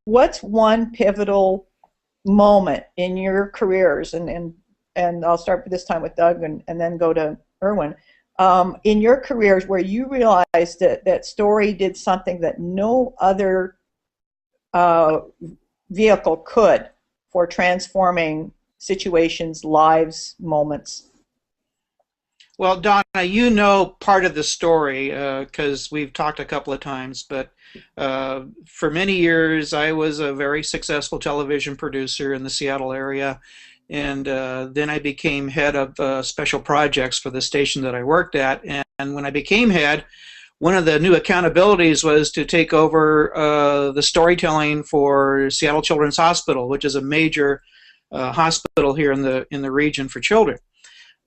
what's one pivotal moment in your careers, and I'll start this time with Doug and then go to Erwin, in your careers where you realized that that story did something that no other vehicle could for transforming situations, lives, moments? Well, Donna, you know part of the story because we've talked a couple of times, but for many years I was a very successful television producer in the Seattle area, and then I became head of special projects for the station that I worked at. And when I became head, one of the new accountabilities was to take over the storytelling for Seattle Children's Hospital, which is a major hospital here in the region for children.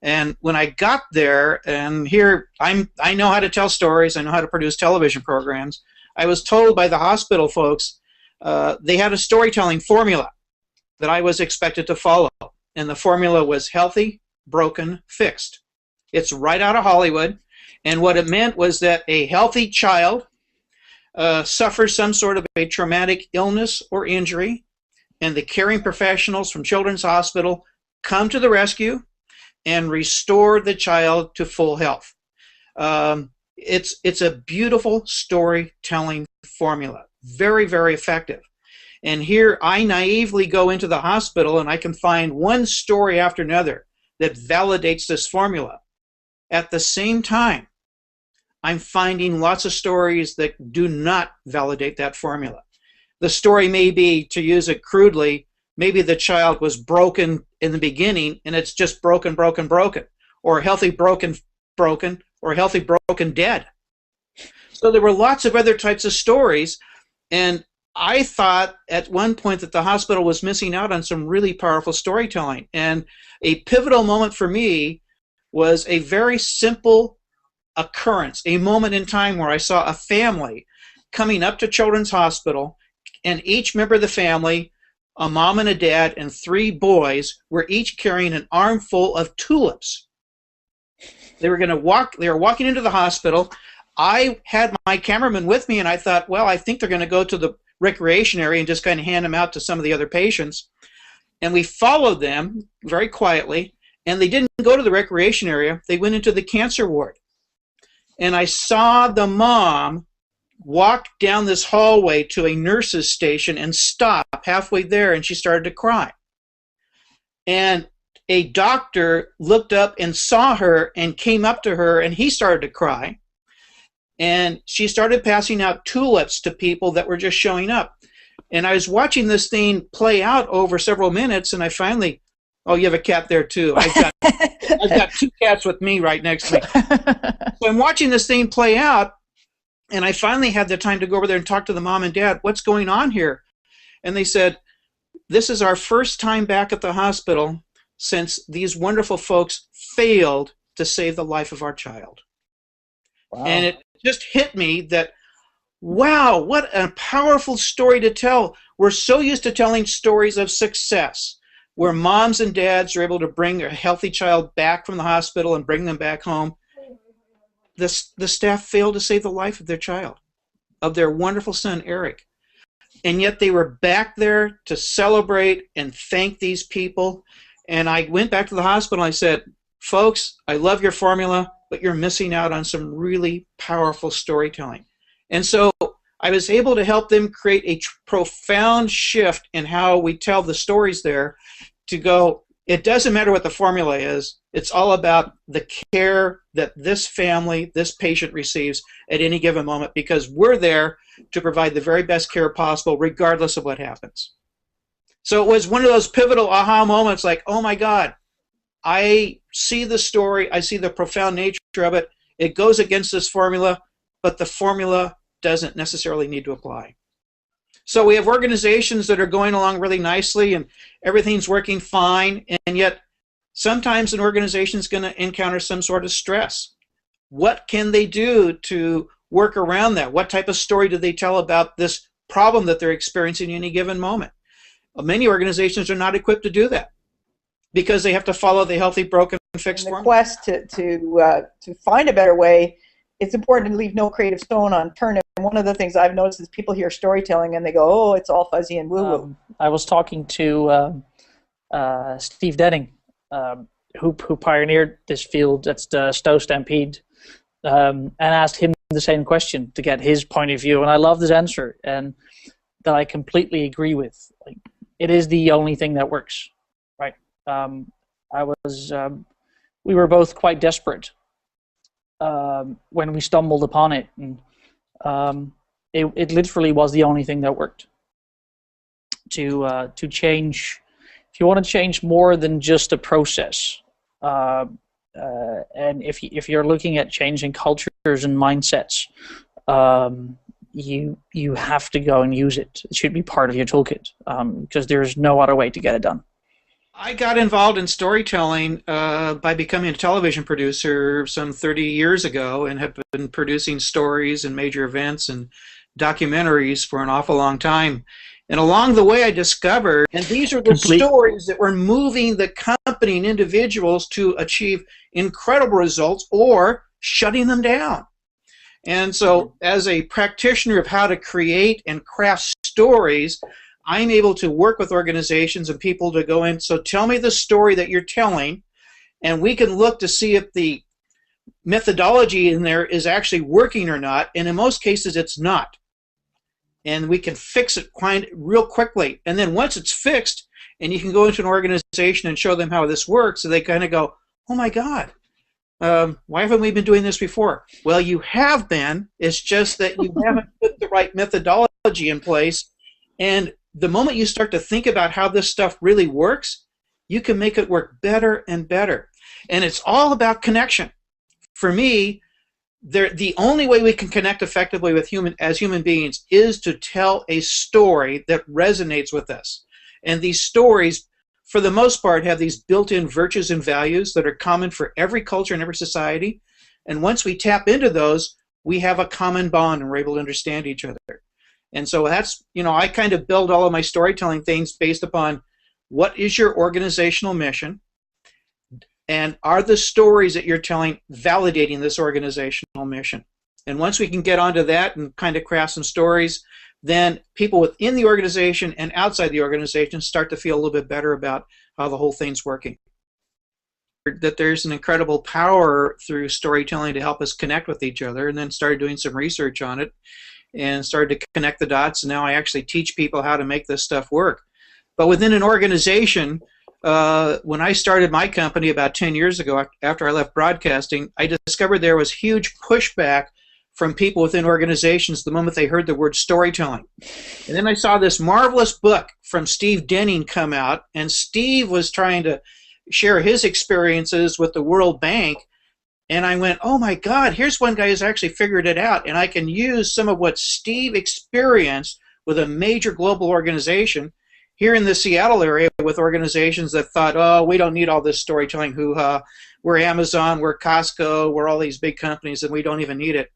And when I got there, and here I know how to tell stories, I know how to produce television programs, I was told by the hospital folks they had a storytelling formula that I was expected to follow. And the formula was healthy, broken, fixed. It's right out of Hollywood. And what it meant was that a healthy child suffers some sort of a traumatic illness or injury, and the caring professionals from Children's Hospital come to the rescue and restore the child to full health. It's a beautiful storytelling formula, very, very effective. And here I naively go into the hospital and I can find one story after another that validates this formula. At the same time, I'm finding lots of stories that do not validate that formula. The story may be, to use it crudely, maybe the child was broken in the beginning and it's just broken, broken, broken, or healthy, broken, broken, or healthy, broken, dead. So there were lots of other types of stories, and I thought at one point that the hospital was missing out on some really powerful storytelling. And a pivotal moment for me was a very simple occurrence, a moment in time where I saw a family coming up to Children's Hospital, and each member of the family, a mom and a dad and 3 boys, were each carrying an armful of tulips. They were walking into the hospital. I had my cameraman with me, and I thought, well, I think they're going to go to the recreation area and just kind of hand them out to some of the other patients. And we followed them very quietly, and they didn't go to the recreation area. They went into the cancer ward. And I saw the mom walk down this hallway to a nurse's station and stop halfway there, and she started to cry. And a doctor looked up and saw her and came up to her, and he started to cry. And she started passing out tulips to people that were just showing up. And I was watching this thing play out over several minutes, and I finally, oh, you have a cat there too. I've got 2 cats with me right next to me. So I'm watching this thing play out, and I finally had the time to go over there and talk to the mom and dad. What's going on here? And they said, this is our first time back at the hospital since these wonderful folks failed to save the life of our child. Wow. And it just hit me that, wow, what a powerful story to tell. We're so used to telling stories of success, where moms and dads are able to bring a healthy child back from the hospital and bring them back home. The staff failed to save the life of their child, of their wonderful son, Eric. And yet they were back there to celebrate and thank these people. And I went back to the hospital and I said, folks, I love your formula, but you're missing out on some really powerful storytelling. And so I was able to help them create a profound shift in how we tell the stories there, to go, it doesn't matter what the formula is, it's all about the care that this family, this patient receives at any given moment, because we're there to provide the very best care possible regardless of what happens. So it was one of those pivotal aha moments, like, oh my God, I see the story, I see the profound nature of it, it goes against this formula, but the formula doesn't necessarily need to apply. So we have organizations that are going along really nicely and everything's working fine, and yet sometimes an organization is going to encounter some sort of stress. What can they do to work around that? What type of story do they tell about this problem that they're experiencing in any given moment? Many organizations are not equipped to do that because they have to follow the healthy, broken, fixed in the formula. quest to find a better way, it's important to leave no creative stone unturned. And one of the things I've noticed is people hear storytelling and they go, oh, it's all fuzzy and woo-woo. I was talking to Steve Denning, who pioneered this field. That's the Stowe Stampede, and asked him the same question to get his point of view. And I love his answer, and that I completely agree with. Like, it is the only thing that works, right? We were both quite desperate when we stumbled upon it, and it literally was the only thing that worked to change. If you want to change more than just a process, and if you're looking at changing cultures and mindsets, you have to go and use it. It should be part of your toolkit, because there's no other way to get it done. I got involved in storytelling by becoming a television producer some 30 years ago, and have been producing stories and major events and documentaries for an awful long time. And along the way I discovered, and these are the stories that were moving the company and individuals to achieve incredible results or shutting them down. And so as a practitioner of how to create and craft stories, I'm able to work with organizations and people to go in, so tell me the story that you're telling, and we can look to see if the methodology in there is actually working or not, and in most cases it's not. And we can fix it quite real quickly. And then once it's fixed, and you can go into an organization and show them how this works, so they kind of go, oh my God, why haven't we been doing this before? Well, you have been. It's just that you haven't put the right methodology in place. And the moment you start to think about how this stuff really works, you can make it work better and better. And it's all about connection. For me, the only way we can connect effectively with as human beings is to tell a story that resonates with us. And these stories, for the most part, have these built-in virtues and values that are common for every culture and every society. And once we tap into those, we have a common bond and we're able to understand each other. And so that's, I kind of build all of my storytelling things based upon what is your organizational mission, and are the stories that you're telling validating this organizational mission? And once we can get onto that and kind of craft some stories, then people within the organization and outside the organization start to feel a little bit better about how the whole thing's working. That there's an incredible power through storytelling to help us connect with each other, and then started doing some research on it and started to connect the dots, and now I actually teach people how to make this stuff work. But within an organization, when I started my company about 10 years ago, after I left broadcasting, I discovered there was huge pushback from people within organizations the moment they heard the word storytelling. And then I saw this marvelous book from Steve Denning come out, and Steve was trying to share his experiences with the World Bank, and I went, oh my God, here's one guy who's actually figured it out, and I can use some of what Steve experienced with a major global organization here in the Seattle area with organizations that thought, oh, we don't need all this storytelling hoo-ha. We're Amazon, we're Costco, we're all these big companies, and we don't even need it.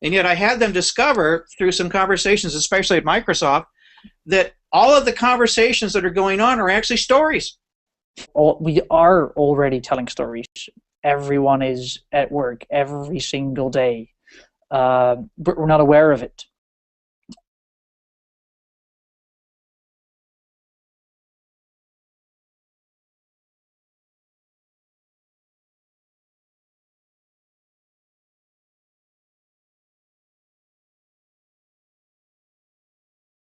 And yet I had them discover through some conversations, especially at Microsoft, that all of the conversations that are going on are actually stories. We are already telling stories. Everyone is at work every single day, but we're not aware of it.